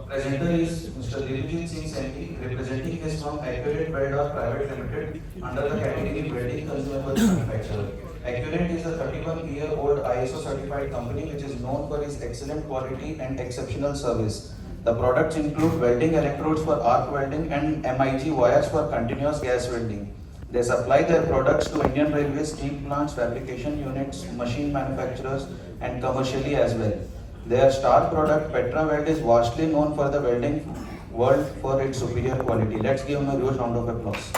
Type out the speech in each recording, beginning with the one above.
Presenter is Mr. Devjit Singh Saini, representing his firm Accurate Weld Private Limited under the category Welding Consumables Manufacturer. Accurate is a 31-year-old ISO certified company which is known for its excellent quality and exceptional service. The products include welding electrodes for arc welding and MIG wires for continuous gas welding. They supply their products to Indian Railways, steel plants, fabrication units, machine manufacturers and commercially as well. Their star product Petra Weld is vastly known for the welding world for its superior quality. Let's give them a huge round of applause.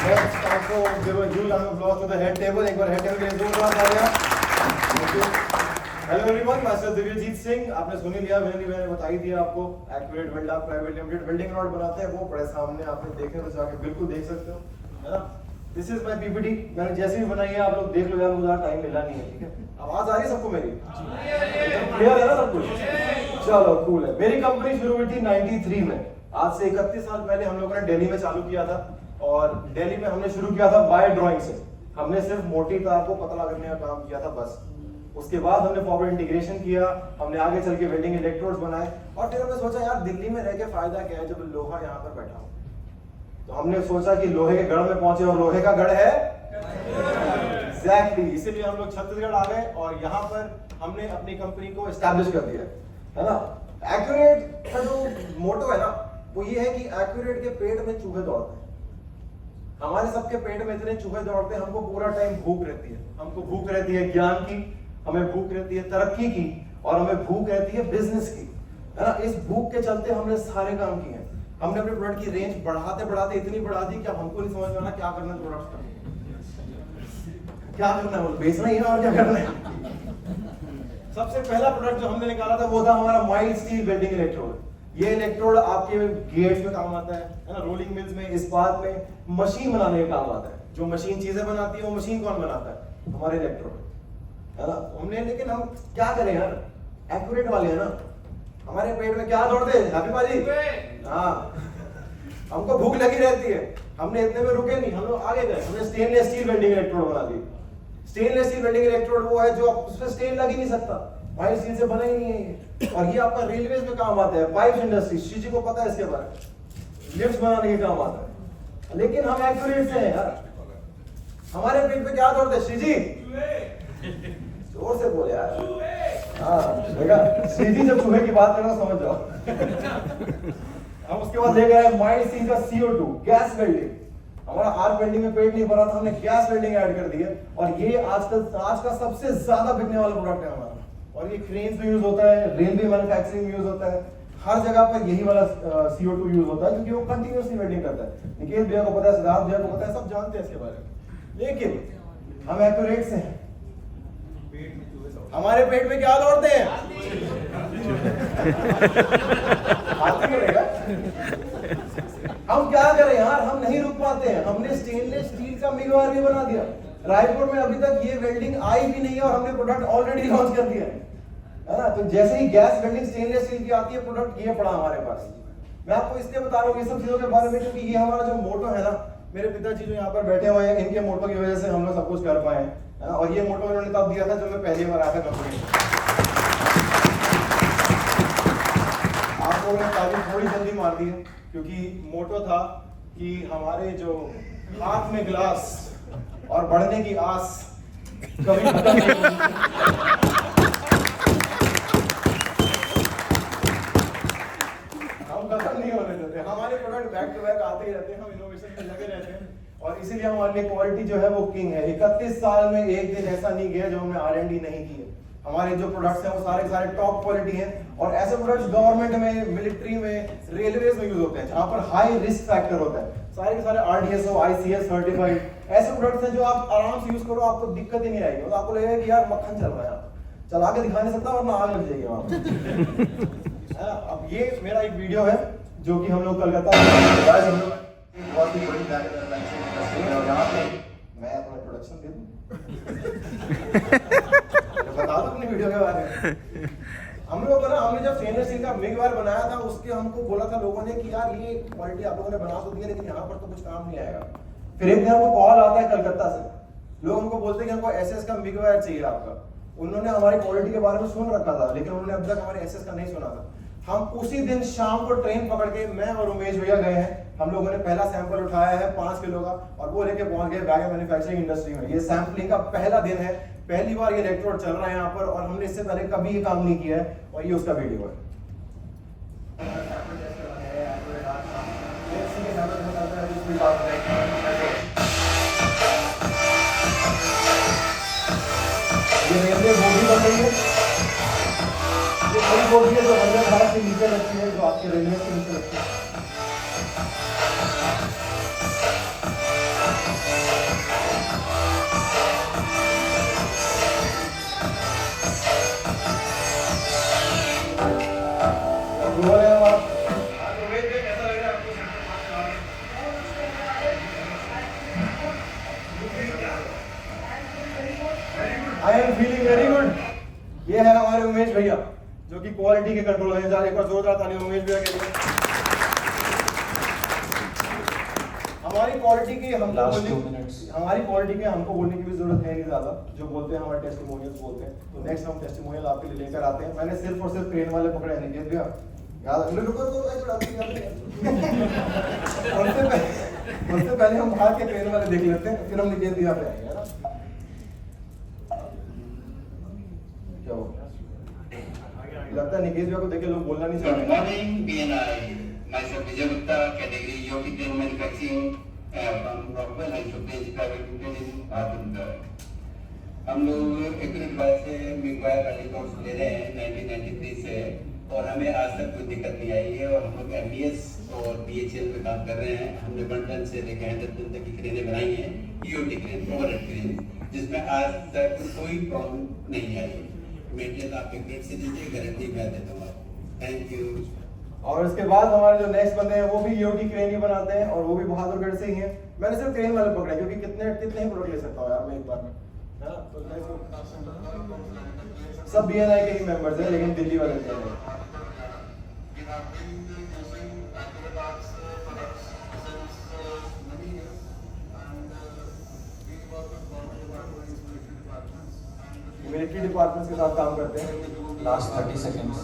Let's also give a huge round of applause to the head table. एक बार head table के लिए जोरदार तालियां. Hello everyone, Master Devjit Singh. आपने सुन ही लिया, मैंने बता ही दिया आपको. Accurate Weld Private Limited welding rod बनाते हैं, वो बड़े सामने आपने देखे तो जाके बिल्कुल देख सकते हो, है ना? This is my PPT. मैंने जैसे भी बनाई है आप लोग देख लो यार, मुझे टाइम मिला नहीं है, ठीक है? आवाज आ रही है सबको मेरी? क्लियर है ना सब कुछ? चलो कूल है. मेरी कंपनी शुरू हुई थी 93 में. आज से 31 साल पहले हम लोगों ने दिल्ली में चालू किया था और दिल्ली में हमने शुरू किया था वायर ड्राइंग से. हमने सिर्फ मोटी तार को पतला करने का काम किया था बस. उसके बाद हमने फॉरवर्ड इंटीग्रेशन किया, हमने आगे चल के वेल्डिंग इलेक्ट्रोड्स बनाए और फिर हमने सोचा यार दिल्ली में रह के फायदा क्या है जब लोहा यहाँ पर बैठा हो. तो हमने सोचा कि लोहे के गढ़ में पहुंचे और लोहे का गढ़ है एग्जैक्टली. इसीलिए हम लोग छत्तीसगढ़ आ गए और यहाँ पर हमने अपनी कंपनी को एस्टैब्लिश कर दिया, है ना. एक्यूरेट का जो मोटो है ना वो ये है कि एक्यूरेट के पेट में चूहे दौड़ते हैं. हमारे सबके पेट में इतने चूहे दौड़ते हैं, हमको पूरा टाइम भूख रहती है. हमको भूख रहती है ज्ञान की, हमें भूख रहती है तरक्की की और हमें भूख रहती है बिजनेस की, है ना. इस भूख के चलते हमने सारे काम किए. हमने अपने प्रोडक्ट की रेंज बढ़ाते बढ़ाते इतनी बढ़ा दी कि हमको नहीं समझ में आना क्या करना है. प्रोडक्ट का क्या करना है, बेचना ही है और क्या करना है. सबसे पहला प्रोडक्ट जो हमने निकाला था वो था हमारा माइल्ड स्टील वेल्डिंग इलेक्ट्रोड. ये इलेक्ट्रोड आपके गेट्स में काम आता है ना, रोलिंग मिल्स में, इस्पात में, मशीन बनाने का काम आता है. जो मशीन चीजें बनाती है वो मशीन कौन बनाता है? हमारे इलेक्ट्रोड, है ना. हमने लेकिन हम क्या करें यार, एक्यूरेट वाले हैं ना. हमारे पेट में क्या दौड़ते हैं हैप्पी बाजी? हाँ, हमको भूख लगी रहती है. हमने इतने में रुके नहीं, हम लोग आगे गए. हमने स्टेनलेस स्टील वेल्डिंग इलेक्ट्रोड बना दी. स्टेनलेस स्टील वेल्डिंग इलेक्ट्रोड वो है जो उसमें स्टेन लग ही नहीं सकता, माइल्ड स्टील से बना ही नहीं है ये. और ये आपका रेलवेज में काम आता है, पाइप इंडस्ट्री, श्री जी को पता है इसके बारे में, लिफ्ट बनाने के काम आता है. लेकिन हम एक्यूरेट से हैं यार. हमारे पेट में क्या दौड़ते हैं श्री जी? जोर से बोल यार. हाँ देखा, श्री जी जब चूहे की बात करना समझ जाओ. हम उसके बाद ले गए माइल्ड स्टील का CO2 गैस वेल्डिंग. हमारा आर्क वेल्डिंग में पेट नहीं भरा था, हमने गैस वेल्डिंग ऐड कर दी है और ये आज का सबसे ज्यादा बिकने वाला प्रोडक्ट है हमारा. और ये क्रेन्स में यूज होता है, रेलवे मैन्युफैक्चरिंग में यूज होता है, हर जगह पर यही वाला CO2 यूज होता है क्योंकि वो कंटिन्यूअसली वेल्डिंग करता है. निकेत भैया को पता है, सिद्धार्थ भैया को पता है, सब जानते हैं इसके बारे में. लेकिन हम एक्यूरेट से हैं. हमारे पेट में क्या दौड़ते हैं? हाथी मिलेगा. हम क्या करें यार, हम नहीं रुक पाते हैं. हमने स्टेनलेस स्टील का मिगवार भी बना दिया. रायपुर में अभी तक ये वेल्डिंग आई भी नहीं है और हमने प्रोडक्ट ऑलरेडी लॉन्च कर दिया है ना. तो जैसे ही गैस वेल्डिंग स्टेनलेस स्टील की आती है, प्रोडक्ट ये पड़ा हमारे पास. मैं आपको इसलिए बता रहा हूँ ये सब चीजों के बारे में क्योंकि ये हमारा जो मोटो है ना, मेरे पिताजी जो यहाँ पर बैठे हुए हैं, इनके मोटो की वजह से हम लोग सब कुछ कर पाए हैं. और ये मोटो इन्होंने तब दिया था जब मैं पहली बार आया था कंपनी में. आप लोगों ने ताली थोड़ी जल्दी मार दी है क्योंकि मोटो था कि हमारे जो हाथ में गिलास और बढ़ने की आस कभी खत्म नहीं होगी. हम खत्म नहीं होने देते. हमारे प्रोडक्ट बैक टू बैक आते ही रहते हैं, हम इनोवेशन में लगे रहते हैं और इसीलिए हमारी क्वालिटी जो है वो किंग है. 31 साल में एक दिन ऐसा नहीं गया जो हमने R&D नहीं की है. हमारे जो प्रोडक्ट्स हैं वो सारे टॉप क्वालिटी हैं और ऐसे प्रोडक्ट्स गवर्नमेंट में, मिलिट्री में, रेलवेज में यूज होते हैं जहां पर हाई रिस्क फैक्टर होता है. सारे के सारे RDSO, ICS सर्टिफाइड ऐसे प्रोडक्ट्स हैं जो आप आराम से यूज करो, आपको दिक्कत ही नहीं आएगी. तो आपको लगेगा कि यार मक्खन चल रहा है, चला के दिखा नहीं सकता वरना आग लग जाएगी वहां पर. अब ये मेरा एक वीडियो है जो कि हम लोग कलकत्ता में बहुत ही बड़ी और यहाँ पे मैं अपना इंट्रोडक्शन दे दूं. बता दो अपनी वीडियो के बारे में. हम लोग ना, हमने जब स्टेनलेस स्टील का मिग वायर बनाया था उसके हमको बोला था लोगों ने कि यार ये क्वालिटी आप लोगों ने बना तो दी है लेकिन यहाँ पर तो कुछ काम नहीं आएगा. फिर एक दिन हमको कॉल आता है कलकत्ता से, लोग हमको बोलते हैं कि हमको SS का मिग वायर चाहिए आपका. उन्होंने हमारी क्वालिटी के बारे में सुन रखा था, लेकिन उन्होंने अब तक हमारे एसएस का नहीं सुना था। हम उसी दिन शाम को ट्रेन पकड़ के मैं और उमेश भैया गए हैं। हम लोगों ने पहला सैंपल उठाया है 5 किलो का और वो लेके पहुंच गए बैग मैन्युफैक्चरिंग इंडस्ट्री में। ये सैंपलिंग का पहला दिन है, पहली बार ये इलेक्ट्रोड चल रहा है यहाँ पर और हमने इससे पहले कभी ये काम नहीं किया है और ये उसका वीडियो है। ये रेलवे बोगी बन रही है, ये वही बोगी है जो वंदे भारत के नीचे रखती है, जो आपके रेलवे के नीचे रखती है। I am feeling very good। ये है हमारे उमेश भैया जो कि क्वालिटी के कंट्रोल है। एक बार जोरदार ताली उमेश भैया के लिए। हमारी क्वालिटी की हमको बोलने की भी जरूरत है नहीं ज्यादा। जो बोलते हैं हमारे टेस्टिमोनियल्स बोलते हैं। तो नेक्स्ट हम टेस्टिमोनियल आपके लिए लेकर आते हैं। मैंने सिर्फ और सिर्फ क्रेन वाले पकड़े हैं, निकेत भैया याद उनसे पहले हम बाहर के क्रेन वाले देख लेते हैं, फिर हम निकेत भैया पे आएंगे, है ना? क्या हो लगता है निकेत भैया को देख के लोग बोलना नहीं चाहते। Good morning, BNI. Myself Vijay Gupta, category Yogi Train Manufacturing from Rockwell and Showcase Private Limited in Bhatinda. हम लोग एक्यूरेट बाय से मिगवायर वाली कोर्स ले रहे हैं 1993 से और हमें आज तक कोई दिक्कत नहीं आई है और हम लोग MBS और BHL पे काम कर रहे हैं। हमने 1 टन से लेकर 100 टन तक की क्रेनें बनाई हैं, EOT क्रेन, ओवरहेड क्रेन, जिसमें आज तक कोई प्रॉब्लम नहीं आई। मेटेरियल आप एक्यूरेट से लीजिए, गारंटी मैं देता हूँ आपको। Thank you. और इसके बाद हमारे जो नेक्स्ट बंदे हैं वो भी ईओटी क्रेन ही बनाते हैं और वो भी बहादुरगढ़ से ही हैं। मैंने सिर्फ क्रेन वाले पकड़े क्योंकि कितने ही प्रोडक्ट ले सकता हूँ यार मैं एक बार में, है ना? तो सब बीएनआई के ही मेंबर्स हैं लेकिन दिल्ली वाले नहीं हैं। मिलिट्री डिपार्टमेंट्स के साथ काम करते हैं। Last 30 seconds.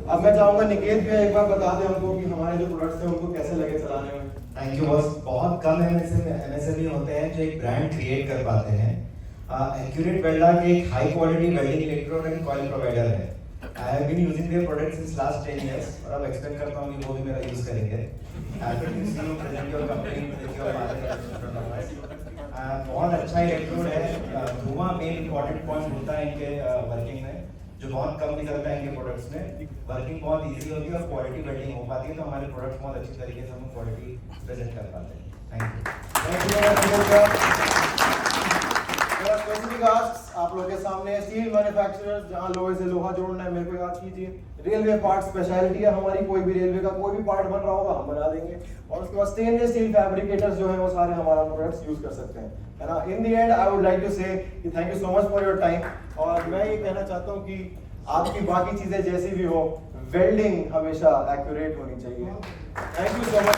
अब मैं चाहूंगा निकेत भी एक बार बता दें हमको कि हमारे जो प्रोडक्ट्स हैं उनको कैसे लगे चलाने में। Thank you boss. बहुत कम एमएसएमई होते हैं जो एक ब्रांड क्रिएट कर पाते हैं। एक्यूरेट वेल्डार के एक high quality welding electrode and coil provider है। I have been using their products since last 10 years और अब एक्सपेक्ट करता हूं कि वो भी मेरा यूज करेंगे। Happy to see you present your company with your market. बहुत अच्छा इलेक्ट्रोड है। धुआं मेन इंपॉर्टेंट पॉइंट होता है इनके वर्किंग में, जो बहुत कम निकलता है इनके प्रोडक्ट्स में। वर्किंग बहुत इजी होती है और क्वालिटी वेल्डिंग हो पाती है, तो हमारे प्रोडक्ट्स बहुत अच्छी तरीके से हम क्वालिटी प्रेजेंट कर पाते हैं। Thank you. स्पेसिफिक आस्क्स आप लोगों के सामने स्टील मैन्युफैक्चरर्स, जहां लोहे से लोहा जोड़ना है मेरे को याद कीजिए। रेलवे पार्ट स्पेशलिटी है हमारी, कोई भी रेलवे का कोई भी पार्ट बन रहा होगा हम बना देंगे। और उसके बाद स्टेनलेस स्टील फैब्रिकेटर्स जो है वो सारे हमारा प्रोडक्ट्स यूज कर सकते हैं, है ना? In the end I would like to say कि thank you so much for your time. और मैं ये कहना चाहता हूँ कि आपकी बाकी चीजें जैसी भी हो, वेल्डिंग हमेशा एक्यूरेट होनी चाहिए। Thank you so much.